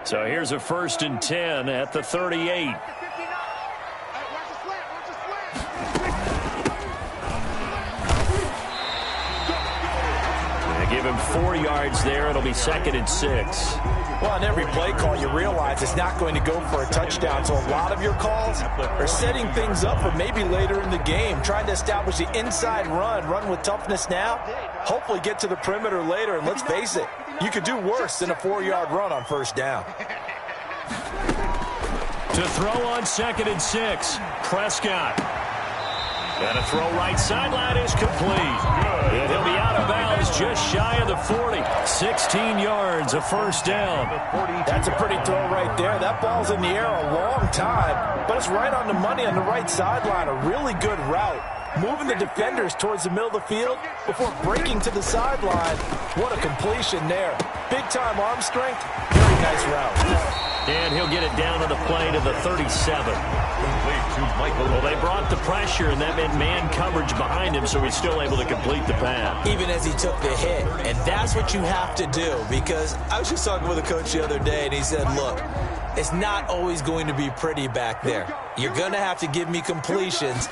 So here's a 1st and 10 at the 38. They give him 4 yards there. It'll be 2nd and 6. Well, on every play call, you realize it's not going to go for a touchdown. So a lot of your calls are setting things up for maybe later in the game, trying to establish the inside run with toughness now, hopefully get to the perimeter later. And let's face it, you could do worse than a 4-yard run on 1st down. To throw on 2nd and 6, Prescott. And a throw right sideline is complete. And he'll be out of bounds just shy of the 40. 16 yards, a 1st down. That's a pretty throw right there. That ball's in the air a long time, but it's right on the money on the right sideline. A really good route. Moving the defenders towards the middle of the field before breaking to the sideline. What a completion there. Big-time arm strength. Very nice route. And he'll get it down on the play to the 37. Well, they brought the pressure, and that meant man coverage behind him, so he's still able to complete the pass. Even as he took the hit. And that's what you have to do, because I was just talking with a coach the other day, and he said, look, it's not always going to be pretty back there. You're going to have to give me completions,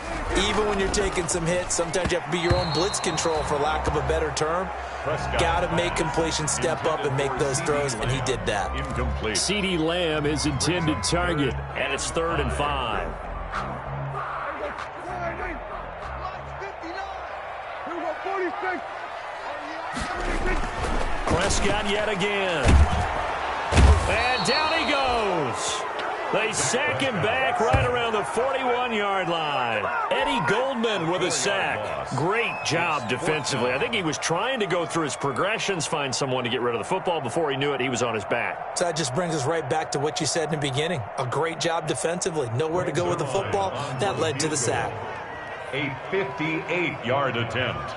even when you're taking some hits. Sometimes you have to be your own blitz control, for lack of a better term. Got to make completions, step up and make those throws, and he did that. CeeDee Lamb is intended target, and it's 3rd and 5. Prescott yet again. And down he goes. They sack him back right around the 41-yard line. Eddie Goldman with a sack. Great job defensively. I think he was trying to go through his progressions, find someone to get rid of the football. Before he knew it, he was on his back. So that just brings us right back to what you said in the beginning. A great job defensively. Nowhere to go with the football. That led to the sack. A 58-yard attempt.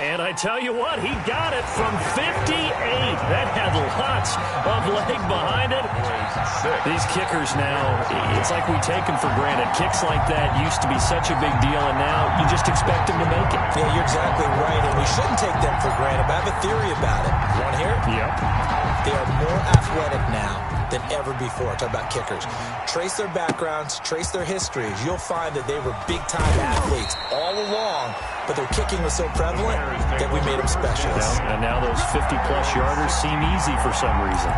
And I tell you what, he got it from 58. That had lots of leg behind it. These kickers now, it's like we take them for granted. Kicks like that used to be such a big deal, and now you just expect them to make it. Yeah, you're exactly right, and we shouldn't take them for granted, but I have a theory about it. You want to hear it? Yep. They are more athletic now than ever before. Talk about kickers. Trace their backgrounds, trace their histories. You'll find that they were big-time athletes all along, but their kicking was so prevalent that we made them specialists. And now those 50-plus yarders seem easy for some reason.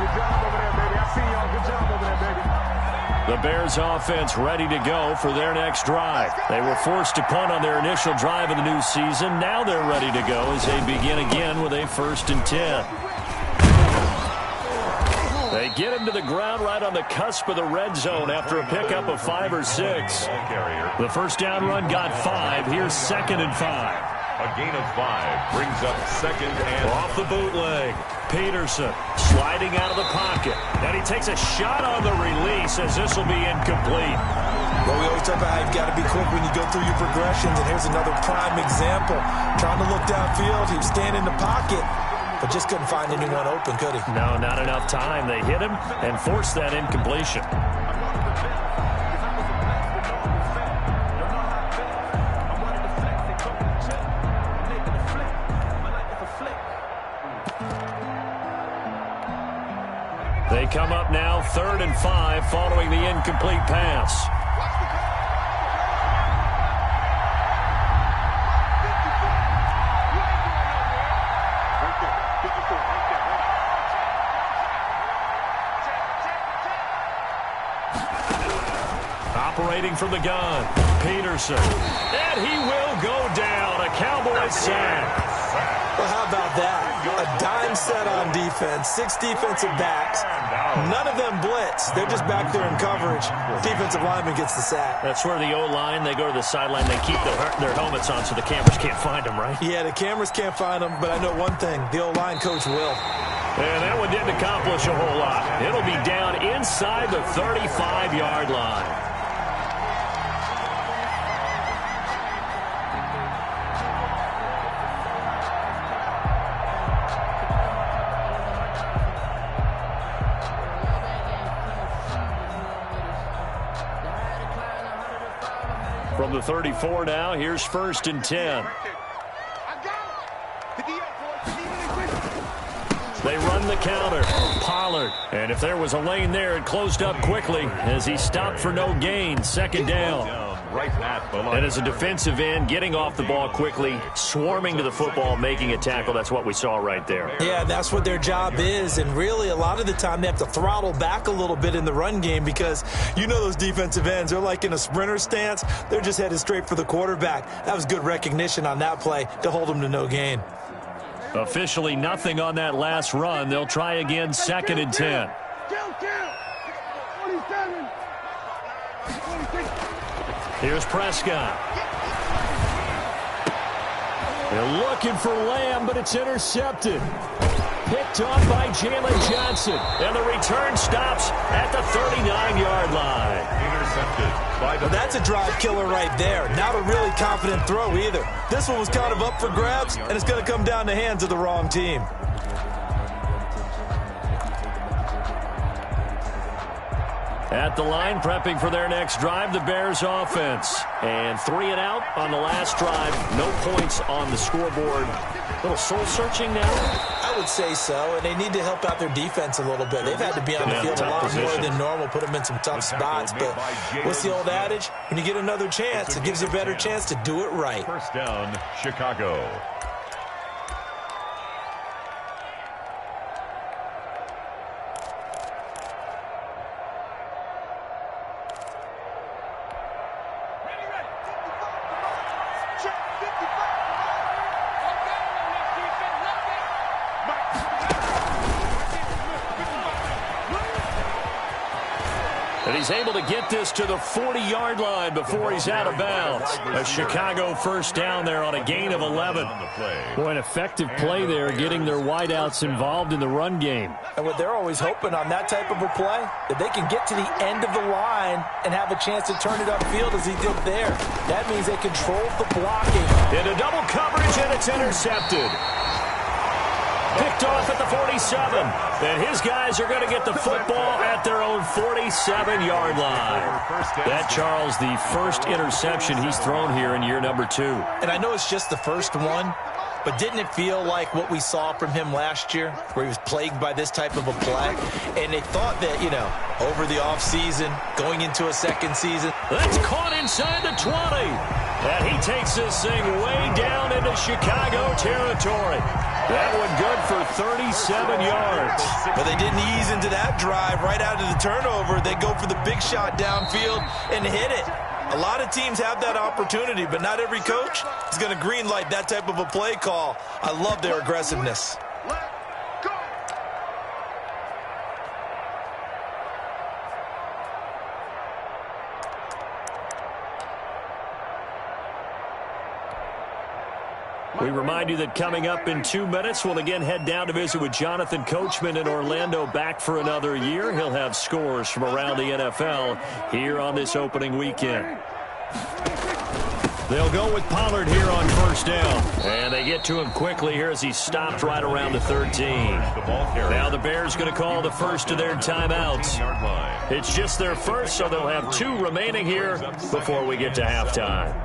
Good job over there, baby. I see y'all. Good job over there, baby. The Bears offense ready to go for their next drive. They were forced to punt on their initial drive of the new season. Now they're ready to go as they begin again with a 1st and 10. They get him to the ground right on the cusp of the red zone after a pickup of 5 or 6. The 1st down run got 5. Here's 2nd and 5. A gain of 5 brings up 2nd and... Off the bootleg. Peterson sliding out of the pocket. And he takes a shot on the release as this will be incomplete. Well, we always talk about how you've got to be quick when you go through your progressions, and here's another prime example. Trying to look downfield, he was standing in the pocket, but just couldn't find anyone open, could he? No, not enough time. They hit him and forced that incompletion. They come up now 3rd and 5 following the incomplete pass. Operating from the gun, Peterson. And he will go down. A Cowboys sack. Well, how about that? A dime set on defense, 6 defensive backs. None of them blitz. They're just back there in coverage. Defensive lineman gets the sack. That's where the O-line, they go to the sideline, they keep their helmets on so the cameras can't find them, right? Yeah, the cameras can't find them, but I know one thing. The O-line coach will. And that one didn't accomplish a whole lot. It'll be down inside the 35-yard line. From the 34 now, here's 1st and 10. They run the counter. Pollard. And if there was a lane there, it closed up quickly as he stopped for no gain. 2nd down. And as a defensive end, getting off the ball quickly, swarming to the football, making a tackle. That's what we saw right there. Yeah, that's what their job is. And really, a lot of the time, they have to throttle back a little bit in the run game because you know those defensive ends, they're like in a sprinter stance. They're just headed straight for the quarterback. That was good recognition on that play to hold them to no gain. Officially nothing on that last run. They'll try again, 2nd and 10. Here's Prescott. They're looking for Lamb, but it's intercepted. Picked off by Jalen Johnson. And the return stops at the 39-yard line. Well, that's a drive killer right there. Not a really confident throw either. This one was kind of up for grabs, and it's going to come down the hands of the wrong team. At the line, prepping for their next drive, the Bears offense. And 3 and out on the last drive. No points on the scoreboard. A little soul-searching now? I would say so, and they need to help out their defense a little bit. They've had to be on the field a lot more than normal, put them in some tough spots. But what's the old adage? When you get another chance, it gives you a better chance to do it right. 1st down, Chicago. And he's able to get this to the 40-yard line before he's out of bounds. A Chicago 1st down there on a gain of 11. Boy, an effective play there, getting their wideouts involved in the run game. And what they're always hoping on that type of a play, that they can get to the end of the line and have a chance to turn it upfield as he did there. That means they controlled the blocking. Into double coverage, and it's intercepted. Picked off at the 47. And his guys are going to get the football at their own 47-yard line. That, Charles, the first interception he's thrown here in year number 2. And I know it's just the first one, but didn't it feel like what we saw from him last year, where he was plagued by this type of a play? And they thought that, you know, over the offseason, going into a second season. That's caught inside the 20. And he takes this thing way down into Chicago territory. That one good for 37 yards. But they didn't ease into that drive right out of the turnover. They go for the big shot downfield and hit it. A lot of teams have that opportunity, but not every coach is going to greenlight that type of a play call. I love their aggressiveness. We remind you that coming up in 2 minutes, we'll again head down to visit with Jonathan Coachman in Orlando, back for another year. He'll have scores from around the NFL here on this opening weekend. They'll go with Pollard here on 1st down. And they get to him quickly here as he stopped right around the 13. Now the Bears going to call the first of their timeouts. It's just their first, so they'll have 2 remaining here before we get to halftime.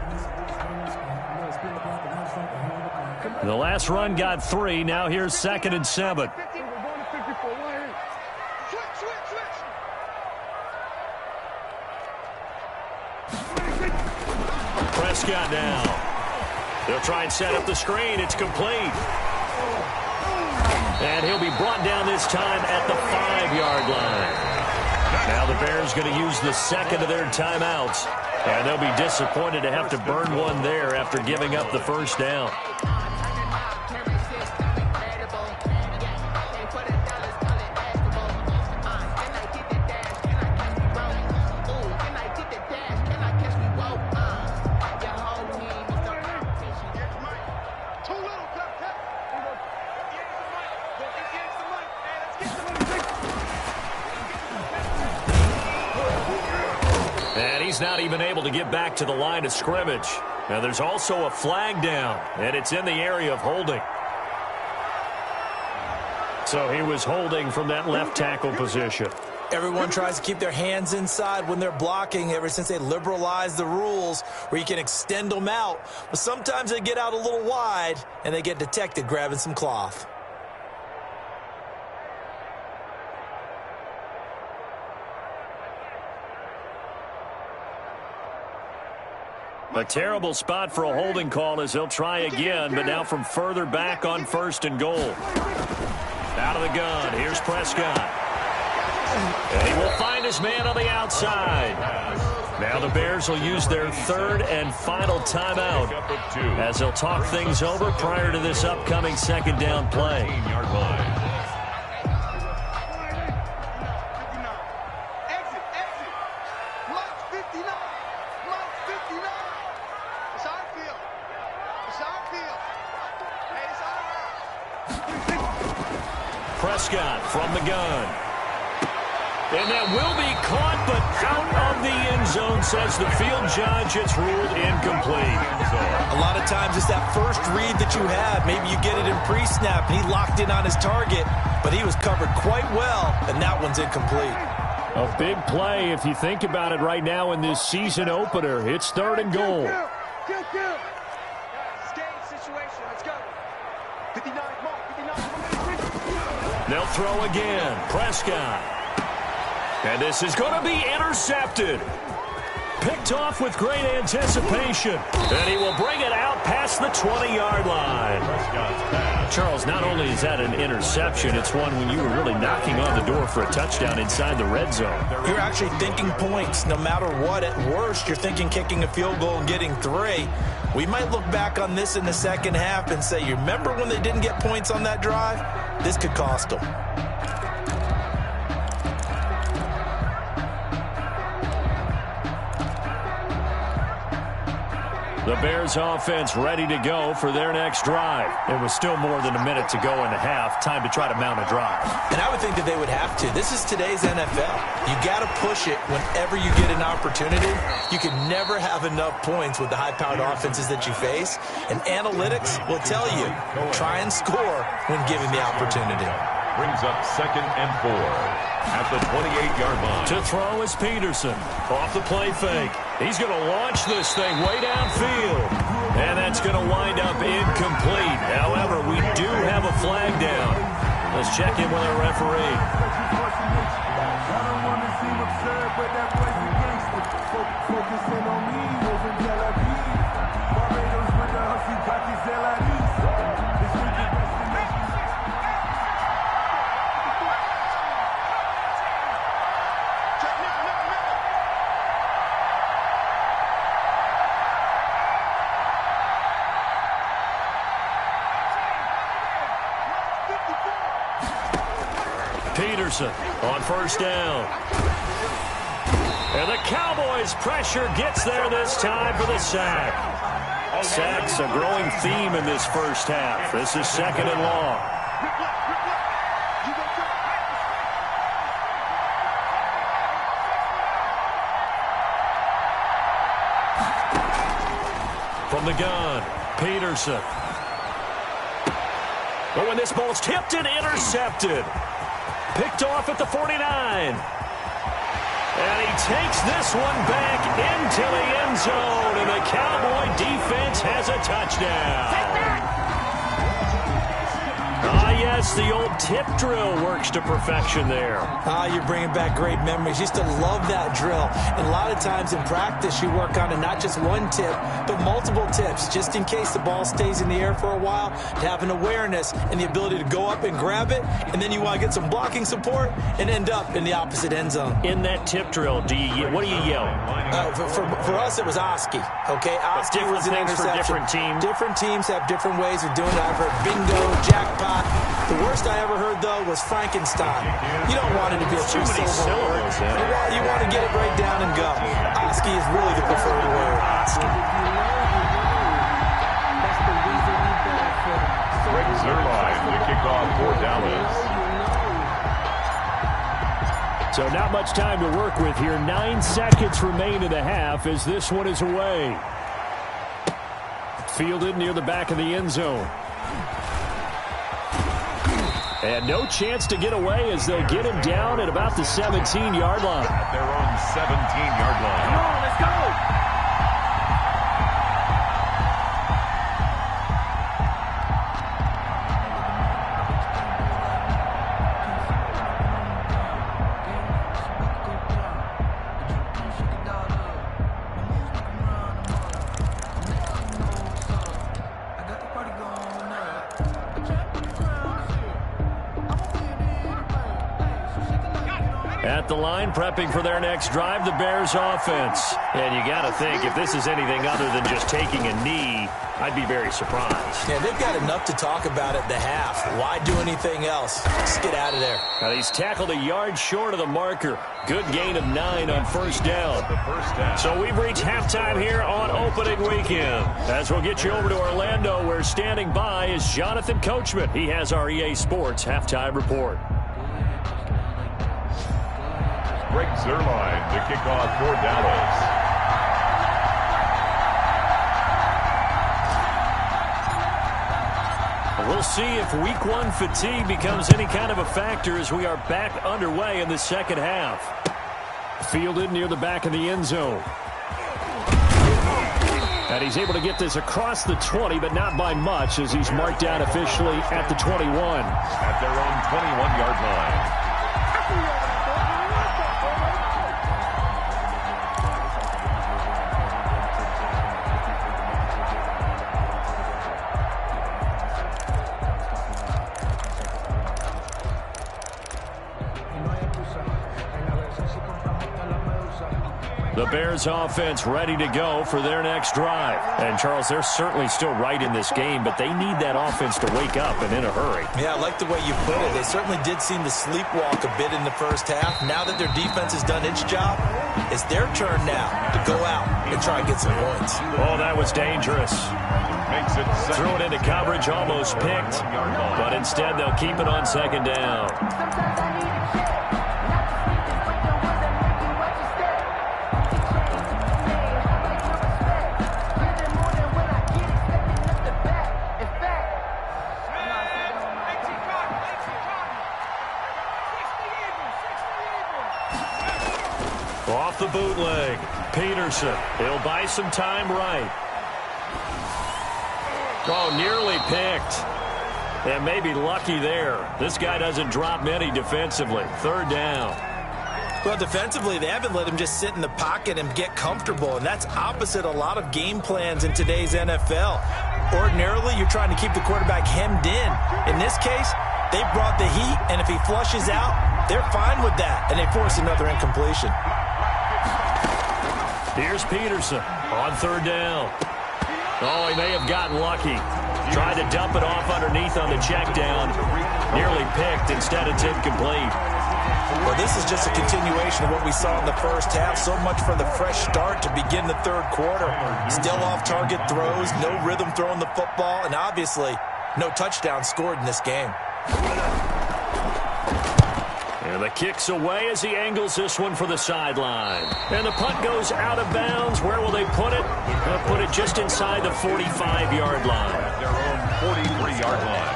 The last run got 3. Now here's 2nd and 7. Prescott now. They'll try and set up the screen. It's complete. And he'll be brought down this time at the 5-yard line. Now the Bears going to use the second of their timeouts. And they'll be disappointed to have to burn one there after giving up the first down. He's not even able to get back to the line of scrimmage. Now there's also a flag down, and it's in the area of holding. So he was holding from that left tackle position. Everyone tries to keep their hands inside when they're blocking ever since they liberalized the rules where you can extend them out. But sometimes they get out a little wide and they get detected grabbing some cloth. A terrible spot for a holding call as they'll try again, but now from further back on 1st and goal. Out of the gun, here's Prescott. And he will find his man on the outside. Now the Bears will use their 3rd and final timeout as they'll talk things over prior to this upcoming 2nd down play. 15-yard line. Prescott from the gun. And that will be caught, but out of the end zone, says the field judge. It's ruled incomplete. A lot of times it's that first read that you have. Maybe you get it in pre-snap, and he locked in on his target, but he was covered quite well, and that one's incomplete. A big play if you think about it right now in this season opener. It's 3rd and goal. They'll throw again. Prescott. And this is going to be intercepted. Picked off with great anticipation. And he will bring it out past the 20-yard line. Charles, not only is that an interception, it's one when you were really knocking on the door for a touchdown inside the red zone. You're actually thinking points no matter what. At worst, you're thinking kicking a field goal and getting 3. We might look back on this in the second half and say, you remember when they didn't get points on that drive? This could cost them. The Bears offense ready to go for their next drive. It was still more than a minute to go in the half. Time to try to mount a drive. And I would think that they would have to. This is today's NFL. You got to push it whenever you get an opportunity. You can never have enough points with the high-powered offenses that you face. And analytics will tell you, try and score when given the opportunity. Brings up 2nd and 4 at the 28-yard line. To throw is Peterson. Off the play fake. He's going to launch this thing way downfield. And that's going to wind up incomplete. However, we do have a flag down. Let's check in with our referee. Peterson on 1st down. And the Cowboys' pressure gets there this time for the sack. Sacks a growing theme in this first half. This is 2nd and long. From the gun, Peterson. Oh, and this ball's tipped and intercepted. Picked off at the 49. And he takes this one back into the end zone. And the Cowboy defense has a touchdown. Yes, the old tip drill works to perfection there. You're bringing back great memories. Used to love that drill. And a lot of times in practice, you work on it not just one tip, but multiple tips, just in case the ball stays in the air for a while, to have an awareness and the ability to go up and grab it, and then you want to get some blocking support and end up in the opposite end zone. In that tip drill, what do you yell? For us, it was Oski. Okay, Oski was an interception. For different teams. Different teams have different ways of doing it. I've heard bingo, jackpot. The worst I ever heard, though, was Frankenstein. You don't want it to be a true syllables. You want to get it right down and go. Oski is really the preferred word. Oski. Greg Zerline to kick off for Dallas. So not much time to work with here. 9 seconds remain in the half as this one is away. Fielded near the back of the end zone. And no chance to get away as they'll get him down at about the 17-yard line. At their own 17-yard line. Come on, let's go. At the line, prepping for their next drive, the Bears offense. And you got to think, if this is anything other than just taking a knee, I'd be very surprised. Yeah, they've got enough to talk about at the half. Why do anything else? Just get out of there. Now, he's tackled a yard short of the marker. Good gain of 9 on first down. So we've reached halftime here on opening weekend. As we'll get you over to Orlando, where standing by is Jonathan Coachman. He has our EA Sports halftime report. Greg Zuerlein to kick off for Dallas. We'll see if week 1 fatigue becomes any kind of a factor as we are back underway in the second half. Fielded near the back of the end zone. And he's able to get this across the 20, but not by much as he's marked down officially at the 21. At their own 21-yard line. The Bears offense ready to go for their next drive. And, Charles, they're certainly still right in this game, but they need that offense to wake up and in a hurry. Yeah, I like the way you put it. They certainly did seem to sleepwalk a bit in the first half. Now that their defense has done its job, it's their turn now to go out and try and get some points. Oh, that was dangerous. Makes it Threw it into coverage, almost picked, but instead they'll keep it on second down. Off the bootleg, Peterson. He'll buy some time right. Oh, nearly picked. And maybe lucky there. This guy doesn't drop many defensively. Third down. Well, defensively, they haven't let him just sit in the pocket and get comfortable, and that's opposite a lot of game plans in today's NFL. Ordinarily, you're trying to keep the quarterback hemmed in. In this case, they brought the heat, and if he flushes out, they're fine with that, and they force another incompletion. Here's Peterson on third down. Oh, he may have gotten lucky. Tried to dump it off underneath on the check down. Nearly picked. Instead, it's incomplete. Well, this is just a continuation of what we saw in the first half. So much for the fresh start to begin the third quarter. Still off-target throws, no rhythm throwing the football, and obviously no touchdown scored in this game. And the kick's away as he angles this one for the sideline. And the punt goes out of bounds. Where will they put it? They'll put it just inside the 45-yard line. At their own 43-yard line.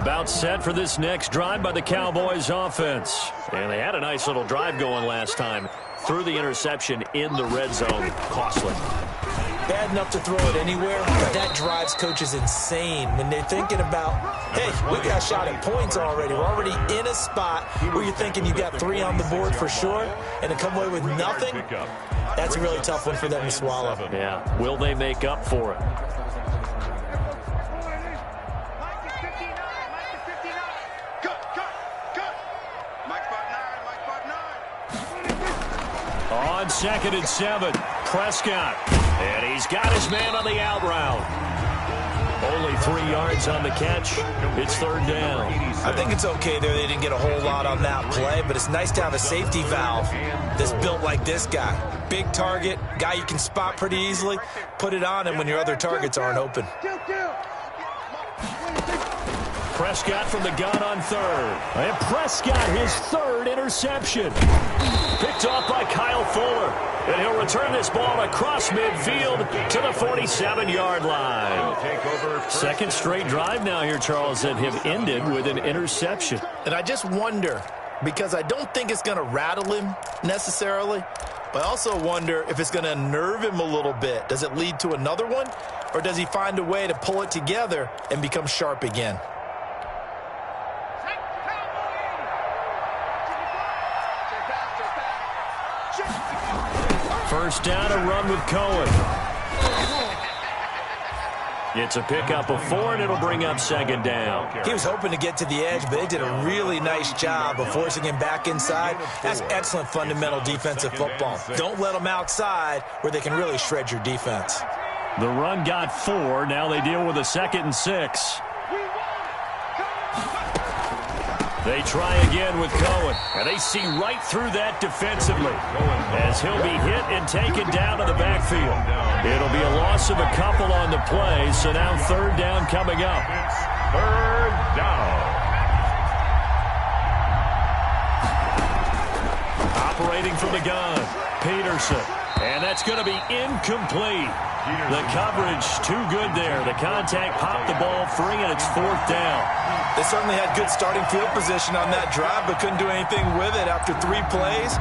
About set for this next drive by the Cowboys offense. And they had a nice little drive going last time. Threw the interception in the red zone. Costly. Bad enough to throw it anywhere, but that drives coaches insane when they're thinking about, hey, we got shot at points already. We're already in a spot where you're thinking you got 3 on the board for sure, and to come away with nothing, that's a really tough one for them to swallow. Yeah. Will they make up for it? On 2nd and 7, Prescott. And he's got his man on the out route. Only 3 yards on the catch. It's third down. I think it's okay there. They didn't get a whole lot on that play, but it's nice to have a safety valve that's built like this guy. Big target, guy you can spot pretty easily. Put it on him when your other targets aren't open. Prescott from the gun on third. And Prescott, his third interception. Picked off by Kyle Fuller. And he'll return this ball across midfield to the 47-yard line. Second straight drive now here, Charles, that have ended with an interception. And I just wonder, because I don't think it's going to rattle him necessarily, but I also wonder if it's going to unnerve him a little bit. Does it lead to another one, or does he find a way to pull it together and become sharp again? First down, a run with Cohen. It's a pickup of 4, and it'll bring up second down. He was hoping to get to the edge, but they did a really nice job of forcing him back inside. That's excellent fundamental defensive football. Don't let them outside where they can really shred your defense. The run got 4. Now they deal with a 2nd and 6. They try again with Cohen, and they see right through that defensively as he'll be hit and taken down to the backfield. It'll be a loss of a couple on the play, so now third down coming up. Third down. Operating from the gun, Peterson, and that's going to be incomplete. The coverage too good there. The contact popped the ball free, and it's fourth down. They certainly had good starting field position on that drive, but couldn't do anything with it after 3 plays.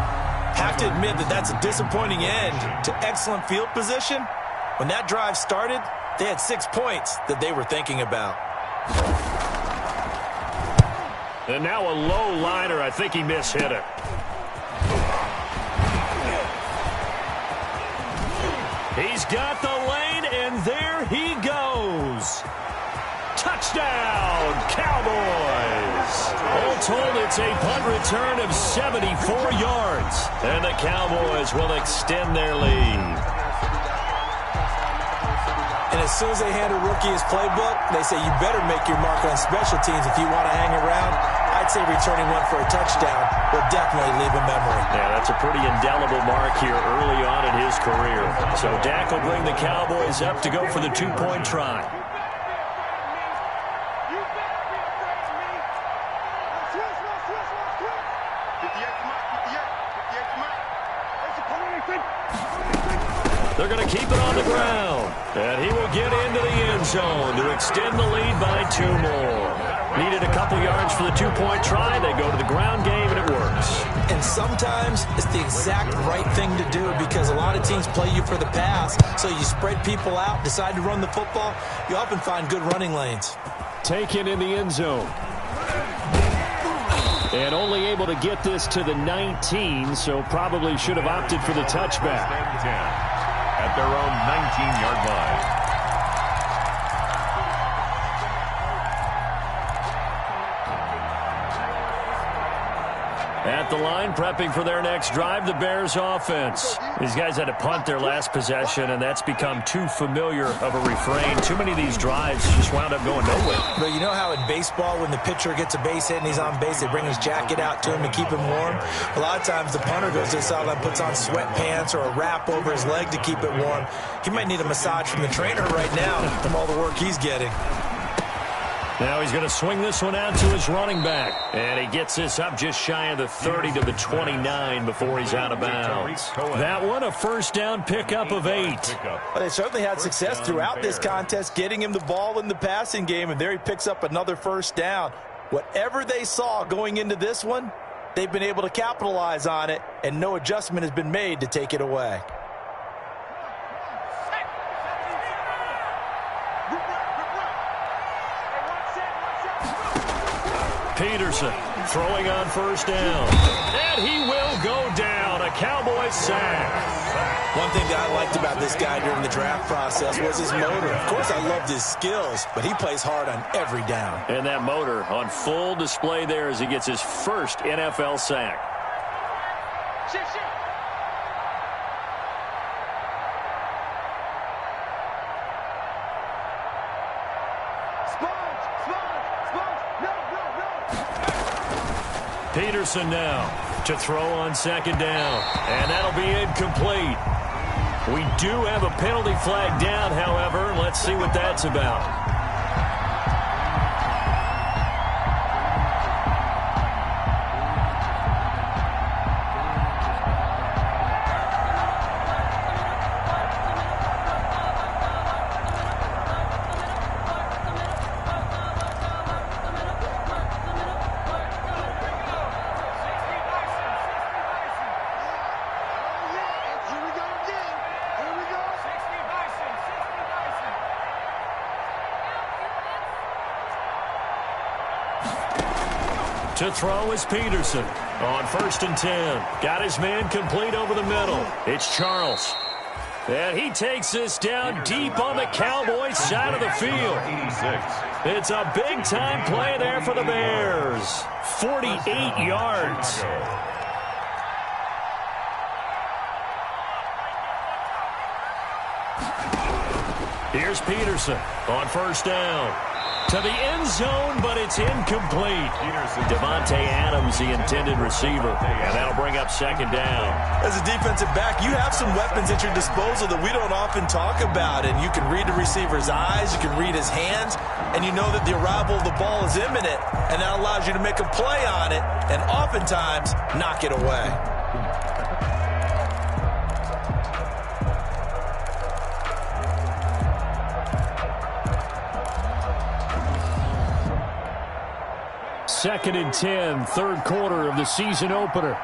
Have to admit that that's a disappointing end to excellent field position. When that drive started, they had 6 points that they were thinking about. And now a low liner. I think he mishit it. He's got the lane, and there he goes. Touchdown, Cowboys! All told, it's a punt return of 74 yards. And the Cowboys will extend their lead. And as soon as they hand a rookie his playbook, they say you better make your mark on special teams if you want to hang around. I'd say returning one for a touchdown will definitely leave a memory. Yeah, that's a pretty indelible mark here early on in his career. So Dak will bring the Cowboys up to go for the 2-point try. They're going to keep it on the ground. And he will get into the end zone to extend the lead by 2 more. Needed a couple yards for the 2-point try. They go to the ground game, and it works. And sometimes it's the exact right thing to do because a lot of teams play you for the pass. So you spread people out, decide to run the football. You often find good running lanes. Taken in the end zone. And only able to get this to the 19, so probably should have opted for the touchback. At their own 19-yard line. At the line, prepping for their next drive, the Bears offense. These guys had to punt their last possession, and that's become too familiar of a refrain. Too many of these drives just wound up going nowhere. But you know how in baseball, when the pitcher gets a base hit and he's on base, they bring his jacket out to him to keep him warm? A lot of times the punter goes to the sideline, puts on sweatpants or a wrap over his leg to keep it warm. He might need a massage from the trainer right now from all the work he's getting. Now he's going to swing this one out to his running back. And he gets this up just shy of the 30 to the 29 before he's out of bounds. That one, a first down pickup of 8. Well, they certainly had success throughout this contest, getting him the ball in the passing game, and there he picks up another first down. Whatever they saw going into this one, they've been able to capitalize on it, and no adjustment has been made to take it away. Peterson throwing on first down. And he will go down. A Cowboys sack. One thing that I liked about this guy during the draft process was his motor. Of course, I loved his skills, but he plays hard on every down. And that motor on full display there as he gets his first NFL sack. Peterson now to throw on second down. And that'll be incomplete. We do have a penalty flag down, however. Let's see what that's about. To throw is Peterson. On 1st and 10. Got his man complete over the middle. It's Charles. And he takes this down deep on the Cowboys side of the field. It's a big-time play there for the Bears. 48 yards. Here's Peterson on 1st down. To the end zone, but it's incomplete. Devontae Adams, the intended receiver. And that'll bring up 2nd down. As a defensive back, you have some weapons at your disposal that we don't often talk about. And you can read the receiver's eyes, you can read his hands, and you know that the arrival of the ball is imminent. And that allows you to make a play on it and oftentimes knock it away. Second and 10, 3rd quarter of the season opener.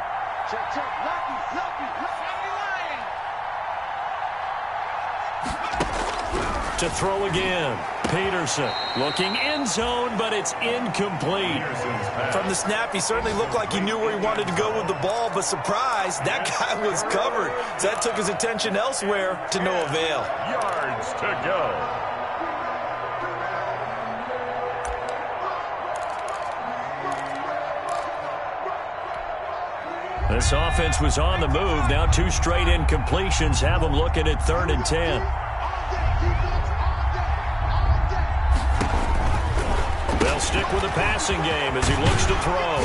To throw again. Peterson looking end zone, but it's incomplete. From the snap, he certainly looked like he knew where he wanted to go with the ball, but surprise, that guy was covered. So that took his attention elsewhere to no avail. Yards to go. This offense was on the move. Now 2 straight incompletions have them looking at 3rd and 10. They'll stick with the passing game as he looks to throw.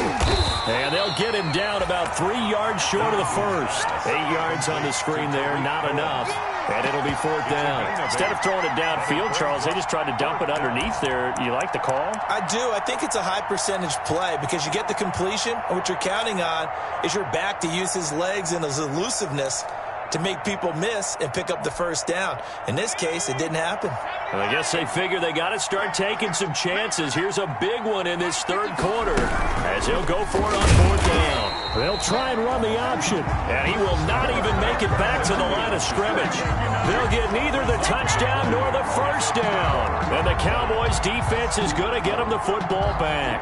And they'll get him down about 3 yards short of the first. 8 yards on the screen there, not enough. And it'll be 4th down. Instead of throwing it downfield, Charles, they just tried to dump it underneath there. You like the call? I do. I think it's a high percentage play because you get the completion, and what you're counting on is your back to use his legs and his elusiveness to make people miss and pick up the 1st down. In this case, it didn't happen. Well, I guess they figure they got to start taking some chances. Here's a big one in this 3rd quarter as he'll go for it on 4th down. They'll try and run the option, and he will not even make it back to the line of scrimmage. They'll get neither the touchdown nor the 1st down. And the Cowboys' defense is going to get them the football back.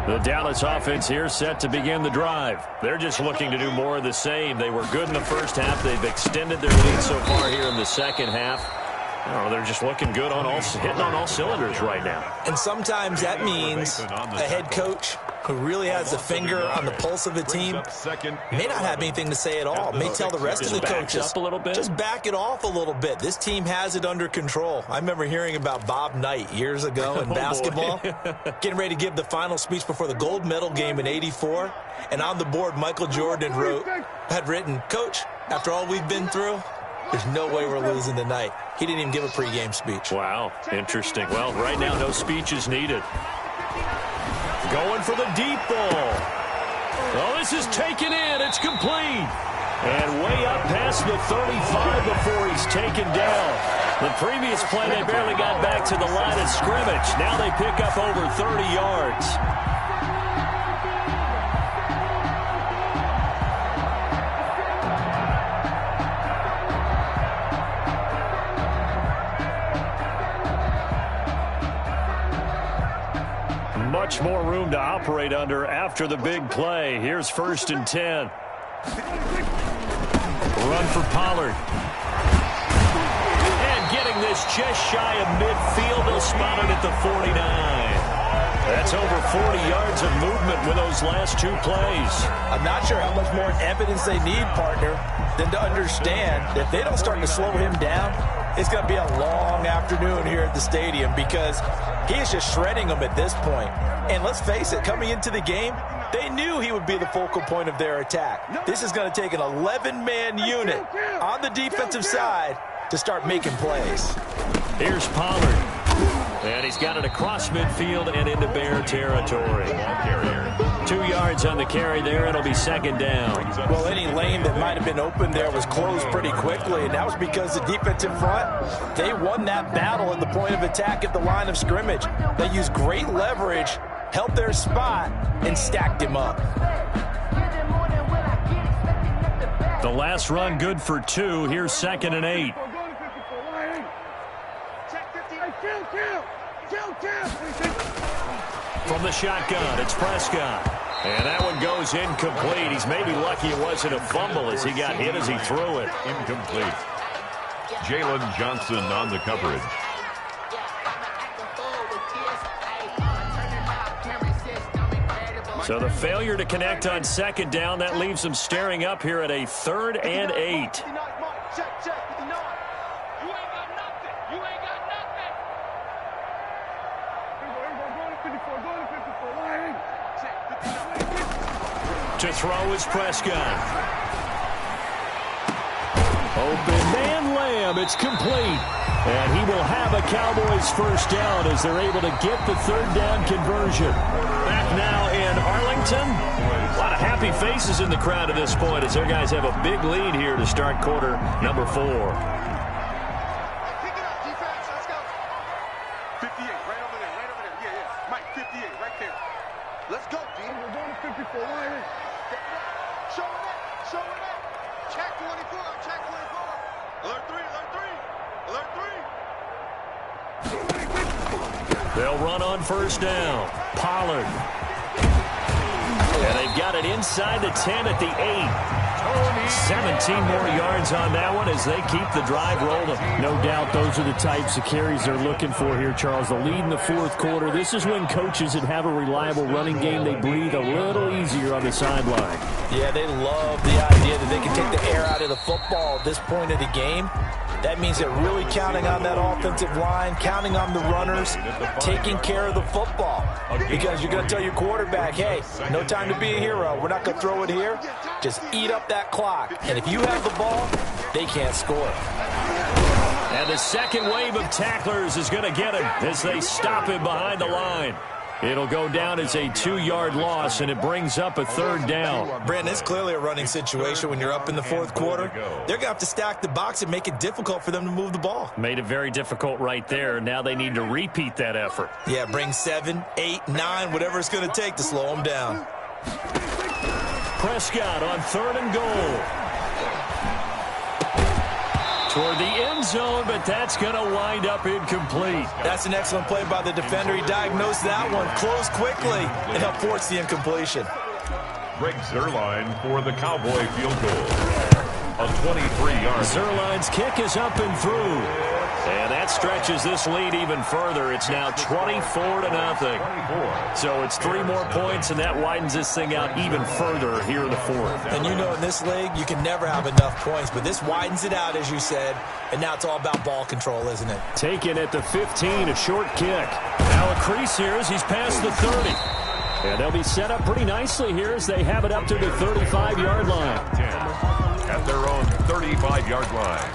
The Dallas offense here set to begin the drive. They're just looking to do more of the same. They were good in the 1st half. They've extended their lead so far here in the 2nd half. Oh, they're just looking good on hitting on all cylinders right now. And sometimes that means a head coach who really has a finger on the pulse of the team may not have anything to say at all. May tell the rest of the coaches, up a little bit. Just back it off a little bit. This team has it under control. I remember hearing about Bob Knight years ago in basketball, getting ready to give the final speech before the gold medal game in '84. And on the board, Michael Jordan had written, "Coach, after all we've been through, there's no way we're losing tonight." He didn't even give a pregame speech. Wow, interesting. Well, right now, no speech is needed. Going for the deep ball. Oh, this is taken in. It's complete. And way up past the 35 before he's taken down. The previous play, they barely got back to the line of scrimmage. Now they pick up over 30 yards. Much more room to operate under after the big play. Here's 1st and 10. Run for Pollard. And getting this just shy of midfield. They'll spot it at the 49. That's over 40 yards of movement with those last 2 plays. I'm not sure how much more evidence they need, partner, than to understand that if they don't start to slow him down, it's going to be a long afternoon here at the stadium because he is just shredding them at this point. And let's face it, coming into the game, they knew he would be the focal point of their attack. This is going to take an 11-man unit on the defensive side to start making plays. Here's Pollard. And he's got it across midfield and into Bear territory. 2 yards on the carry there. It'll be 2nd down. Well, any lane that might have been open there was closed pretty quickly, and that was because the defensive front, they won that battle at the point of attack at the line of scrimmage. They used great leverage, held their spot, and stacked him up. The last run good for 2. Here's 2nd and 8. From the shotgun, it's Prescott. And that one goes incomplete. He's maybe lucky it wasn't a fumble as he got hit as he threw it. Incomplete. Jalen Johnson on the coverage. So the failure to connect on 2nd down, that leaves them staring up here at a 3rd and 8. To throw is Prescott. Open man Lamb. It's complete. And he will have a Cowboys first down as they're able to get the 3rd down conversion. Back now in Arlington. A lot of happy faces in the crowd at this point as their guys have a big lead here to start quarter number 4. Pick it up, defense. Let's go. 58, right over there, right over there. Yeah. Mike, 58, right there. Let's go, D. We're going to 54. Show it up. Show it up. Check 24. Check 24. Alert 3. Alert 3. Alert 3. They'll run on first down. Pollard. And they've got it inside the 10 at the 8. 17 more yards on that one as they keep the drive rolling. No doubt those are the types of carries they're looking for here, Charles. The lead in the 4th quarter. This is when coaches that have a reliable running game, they breathe a little easier on the sideline. Yeah, they love the idea that they can take the air out of the football at this point of the game. That means they're really counting on that offensive line, counting on the runners, taking care of the football. Because you're going to tell your quarterback, hey, no time to be a hero. We're not going to throw it here. Just eat up that clock. And if you have the ball, they can't score. And the second wave of tacklers is going to get him as they stop him behind the line. It'll go down as a 2-yard loss, and it brings up a 3rd down. Brandon, it's clearly a running situation when you're up in the 4th quarter. They're going to have to stack the box and make it difficult for them to move the ball. Made it very difficult right there. Now they need to repeat that effort. Yeah, bring 7, 8, 9, whatever it's going to take to slow them down. Prescott on 3rd and goal. Toward the end zone, but that's going to wind up incomplete. That's an excellent play by the defender. He diagnosed that one, closed quickly, and helped force the incompletion. Greg Zuerlein for the Cowboy field goal. A 23-yard. Zuerlein's kick is up and through. And that stretches this lead even further. It's now 24-0. So it's 3 more points, and that widens this thing out even further here in the 4th. And you know in this league, you can never have enough points, but this widens it out, as you said, and now it's all about ball control, isn't it? Taken at the 15, a short kick. Now a crease here as he's past the 30. And they'll be set up pretty nicely here as they have it up to the 35-yard line. 10 at their own 35-yard line.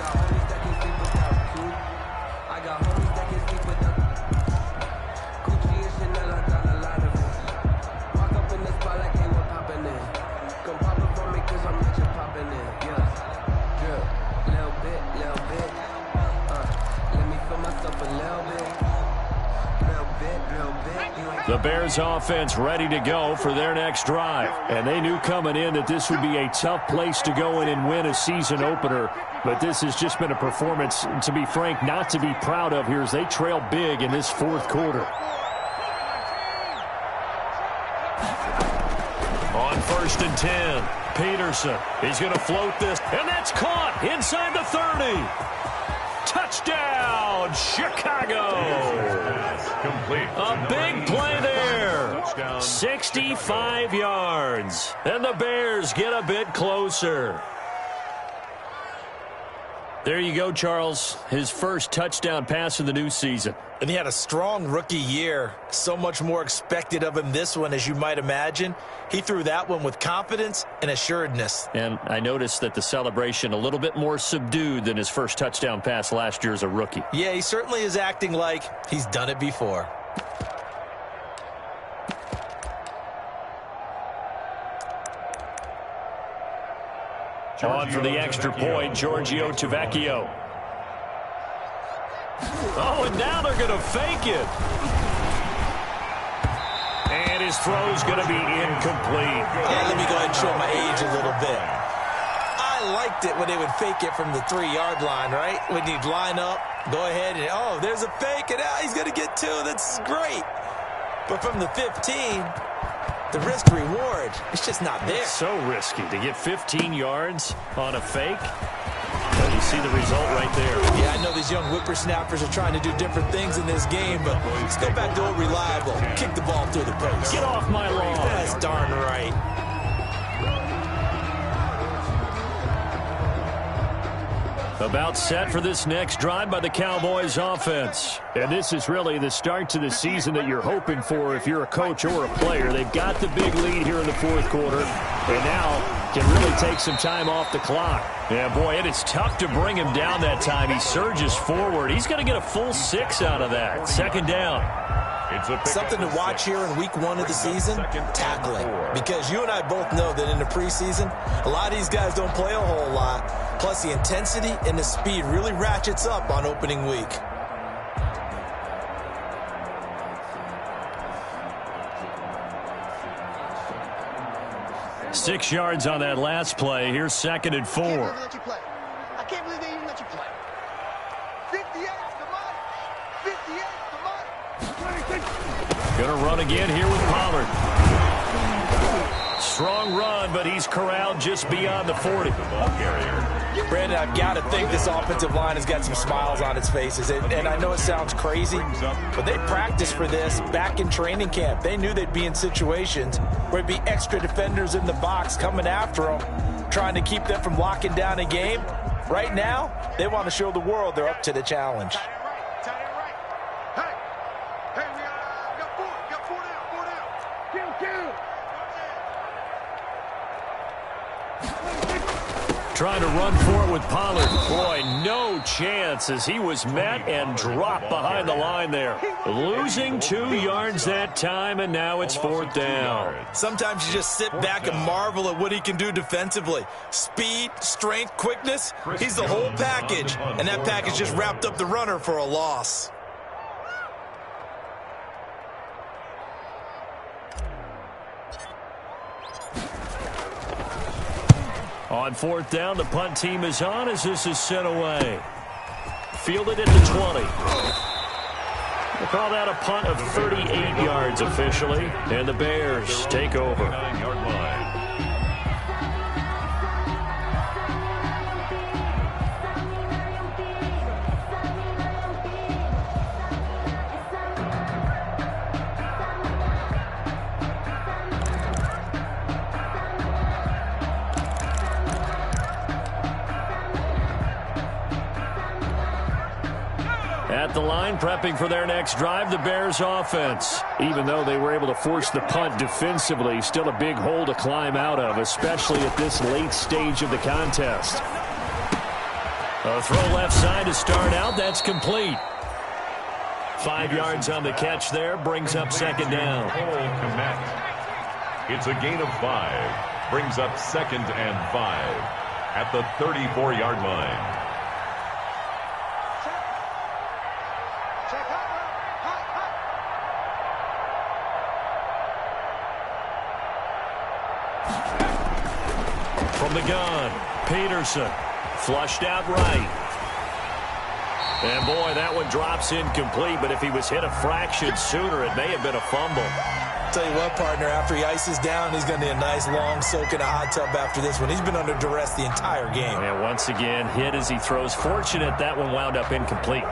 The Bears offense ready to go for their next drive. And they knew coming in that this would be a tough place to go in and win a season opener. But this has just been a performance, to be frank, not to be proud of here as they trail big in this 4th quarter. On 1st and 10, Peterson. He's going to float this, and that's caught inside the 30. Touchdown, Chicago. Complete. A big play there. 65 yards. And the Bears get a bit closer. There you go, Charles. His first touchdown pass of the new season. And he had a strong rookie year. So much more expected of him this one, as you might imagine. He threw that one with confidence and assuredness. And I noticed that the celebration a little bit more subdued than his first touchdown pass last year as a rookie. Yeah, he certainly is acting like he's done it before. On for the extra point, Giorgio Tavecchio. Oh, and now they're going to fake it. And his throw's going to be incomplete. Yeah, let me go ahead and show my age a little bit. I I liked it when they would fake it from the 3-yard line, right? When you'd line up, go ahead, and, oh, there's a fake, and he's going to get 2. That's great. But from the 15, the risk-reward, it's just not there. It's so risky to get 15 yards on a fake. Well, you see the result right there. Yeah, I know these young whippersnappers are trying to do different things in this game, but let's go back to old reliable. Kick the ball through the post. Get off my lawn. That's darn right. About set for this next drive by the Cowboys offense. And this is really the start to the season that you're hoping for if you're a coach or a player. They've got the big lead here in the fourth quarter, and now can really take some time off the clock. Yeah, boy, it is tough to bring him down that time. He surges forward. He's going to get a full 6 out of that. Second down. Something to watch here in week 1 of the season, tackling. Because you and I both know that in the preseason, a lot of these guys don't play a whole lot. Plus, the intensity and the speed really ratchets up on opening week. Six yards on that last play. Here's 2nd and 4. I can't believe they even let you play. 58 the money. 58 the money. Going to run again here with Pollard. Strong run, but he's corralled just beyond the 40. Brandon, I've got to think this offensive line has got some smiles on its faces. And I know it sounds crazy, but they practiced for this back in training camp. They knew they'd be in situations where there'd be extra defenders in the box coming after them, trying to keep them from locking down a game. Right now, they want to show the world they're up to the challenge. Trying to run for it with Pollard. Boy, no chance as he was met and dropped behind the line there. Losing 2 yards that time, and now it's 4th down. Sometimes you just sit back and marvel at what he can do defensively. Speed, strength, quickness, he's the whole package. And that package just wrapped up the runner for a loss. On 4th down, the punt team is on as this is sent away. Fielded at the 20. We'll call that a punt of 38 yards officially, and the Bears take over. 9-yard line. At the line, prepping for their next drive, the Bears offense. Even though they were able to force the punt defensively, still a big hole to climb out of, especially at this late stage of the contest. A throw left side to start out. That's complete. 5 yards on the catch there. Brings up 2nd down. It's a gain of 5. Brings up 2nd and 5 at the 34-yard line. From the gun, Peterson flushed out right. And boy, that one drops incomplete, but if he was hit a fraction sooner, it may have been a fumble. Tell you what, partner, after he ices down, he's going to need a nice long soak in a hot tub after this one. He's been under duress the entire game. And once again, hit as he throws. Fortunate that one wound up incomplete.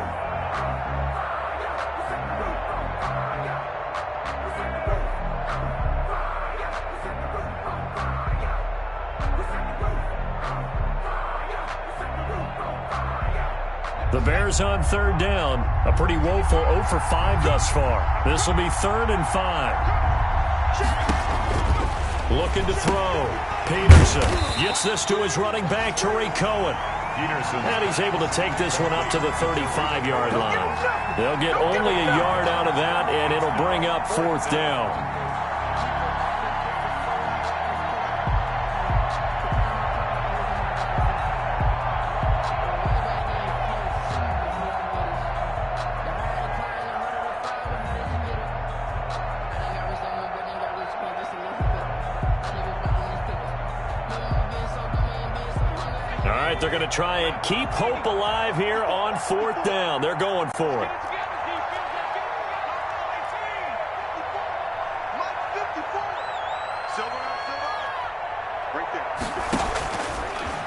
The Bears on 3rd down. A pretty woeful 0 for 5 thus far. This will be 3rd and 5. Looking to throw. Peterson gets this to his running back, Tariq Cohen. And he's able to take this one up to the 35-yard line. They'll get only a yard out of that, and it'll bring up 4th down. right, they're going to try and keep hope alive here on 4th down. They're going for it.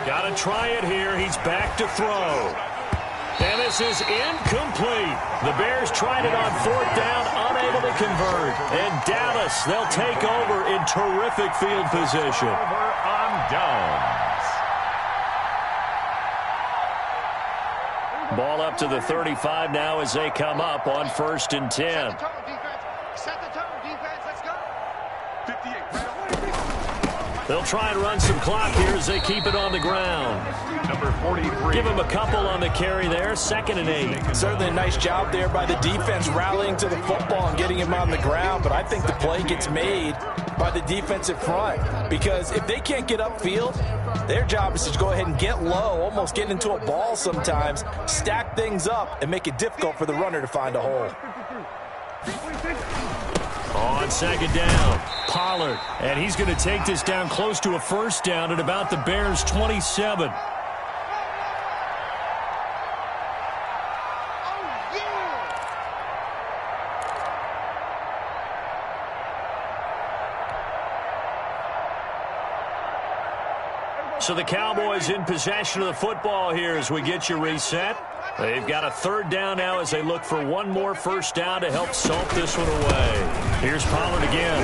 Got to try it here. He's back to throw. And this is incomplete. The Bears tried it on 4th down, unable to convert. And Dallas, they'll take over in terrific field position. Over on downs. Ball up to the 35 now as they come up on 1st and 10. Set the tone, defense. Let's go. 58, right on. They'll try and run some clock here as they keep it on the ground. Number 43. Give him a couple on the carry there. 2nd and 8. Certainly a nice job there by the defense rallying to the football and getting him on the ground, but I think the play gets made by the defensive front because if they can't get upfield, their job is to go ahead and get low, almost get into a ball sometimes, stack things up, and make it difficult for the runner to find a hole. On 2nd down, Pollard. And he's going to take this down close to a 1st down at about the Bears' 27. So the Cowboys in possession of the football here as we get you reset. They've got a 3rd down now as they look for one more 1st down to help salt this one away. Here's Pollard again.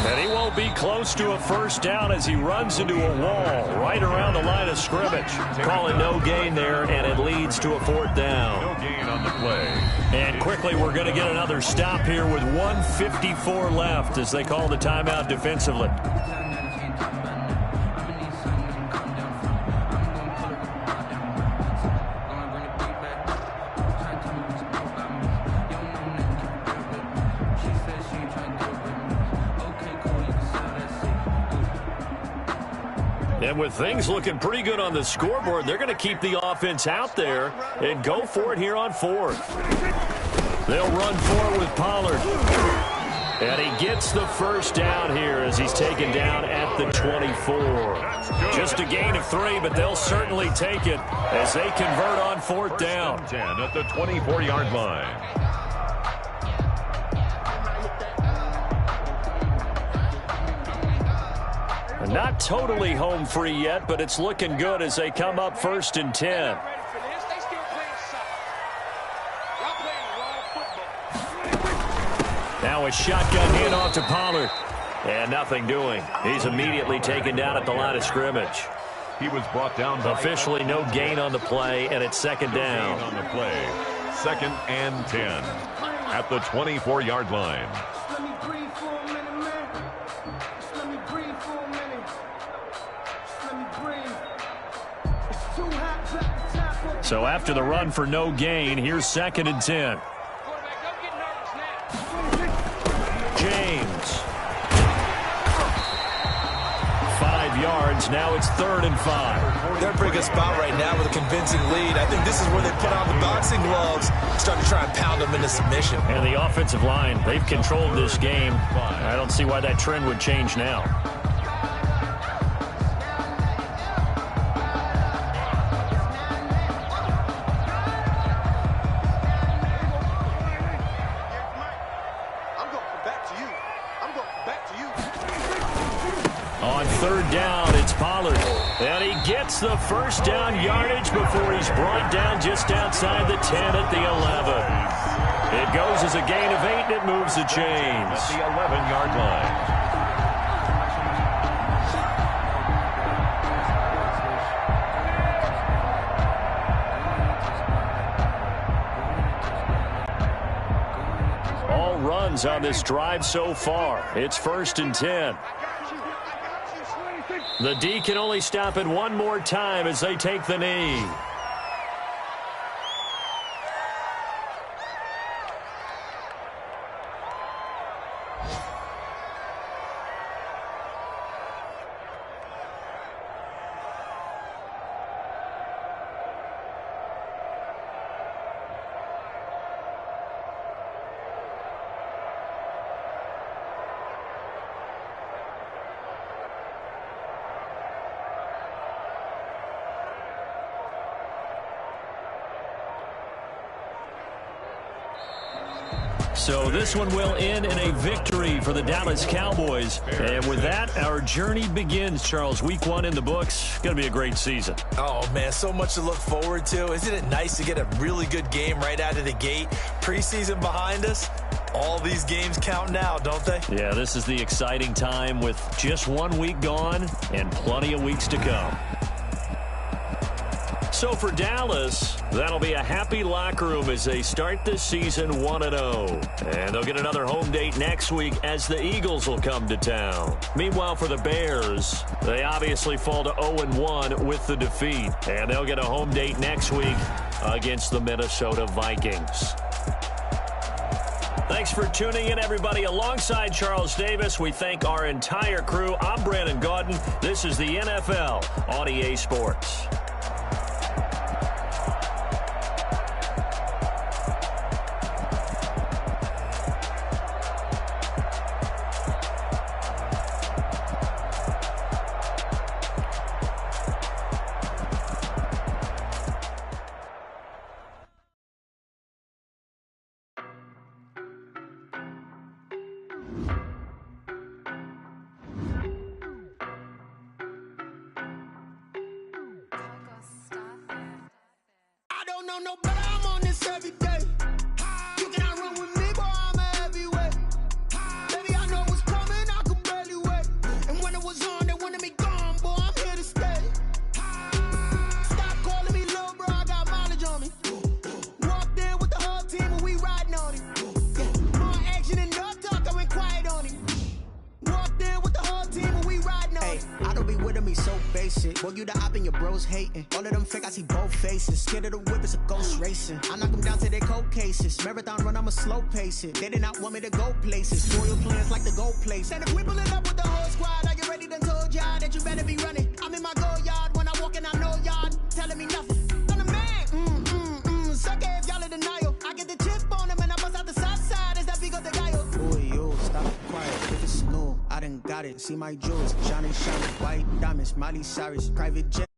And he won't be close to a 1st down as he runs into a wall right around the line of scrimmage. Calling no gain there, and it leads to a 4th down. No gain on the play. And quickly we're going to get another stop here with 1:54 left as they call the timeout defensively. And with things looking pretty good on the scoreboard, they're going to keep the offense out there and go for it here on 4th. They'll run for it with Pollard. And he gets the 1st down here as he's taken down at the 24. Just a gain of 3, but they'll certainly take it as they convert on 4th down. 10 at the 24-yard line. Not totally home free yet, but it's looking good as they come up 1st and 10. Now a shotgun handoff to Pollard. And nothing doing. He's immediately taken down at the line of scrimmage. He was brought down. Officially no gain on the play, and it's 2nd down. On the play. 2nd and 10 at the 24-yard line. So after the run for no gain, here's 2nd and 10. James. 5 yards. Now it's 3rd and 5. They're in a pretty good spot right now with a convincing lead. I think this is where they put on the boxing gloves, start to try and pound them into submission. And the offensive line, they've controlled this game. I don't see why that trend would change now. On 3rd down, it's Pollard. And he gets the 1st down yardage before he's brought down just outside the 10 at the 11. It goes as a gain of 8, and it moves the chains. At the 11-yard line. All runs on this drive so far. It's 1st and 10. The D can only stop it one more time as they take the knee. So this one will end in a victory for the Dallas Cowboys. And with that, our journey begins, Charles. Week 1 in the books. Going to be a great season. Oh, man, so much to look forward to. Isn't it nice to get a really good game right out of the gate? Preseason behind us. All these games count now, don't they? Yeah, this is the exciting time with just 1 week gone and plenty of weeks to come. So for Dallas, that'll be a happy locker room as they start this season 1-0. And they'll get another home date next week as the Eagles will come to town. Meanwhile, for the Bears, they obviously fall to 0-1 with the defeat. And they'll get a home date next week against the Minnesota Vikings. Thanks for tuning in, everybody. Alongside Charles Davis, we thank our entire crew. I'm Brandon Gaudin. This is the NFL on EA Sports. No, but I'm on this every day. You cannot run with me, boy, I'm a heavyweight. Baby, I know what's coming, I could barely wait. And when it was on, they wanted me gone, boy, I'm here to stay. Stop calling me little bro, I got mileage on me. Walked in with the whole team and we riding on it. Yeah. More action and no talk, I went quiet on it. Walked in with the whole team and we riding on it. I don't be with him, he's so basic. Boy, you the op and your bros hating. All of them fake, I see both faces. Scared of the whip, it's a ghost racing. I knock them down to their cold cases. Marathon run, I'ma slow pace it. They did not want me to go places. Loyal plans like the gold place. And if we pulling up with the whole squad, I get ready to told y'all that you better be running. I'm in my go yard, when I walk in, I know y'all telling me nothing. I'm the man, suck it if y'all in denial. I get the chip on them and I bust out the south side as that big of the guy. Boy, yo, stop quiet, if it's snow, I done got it. See my jewels, shining, white diamonds, Miley Cyrus, private jet.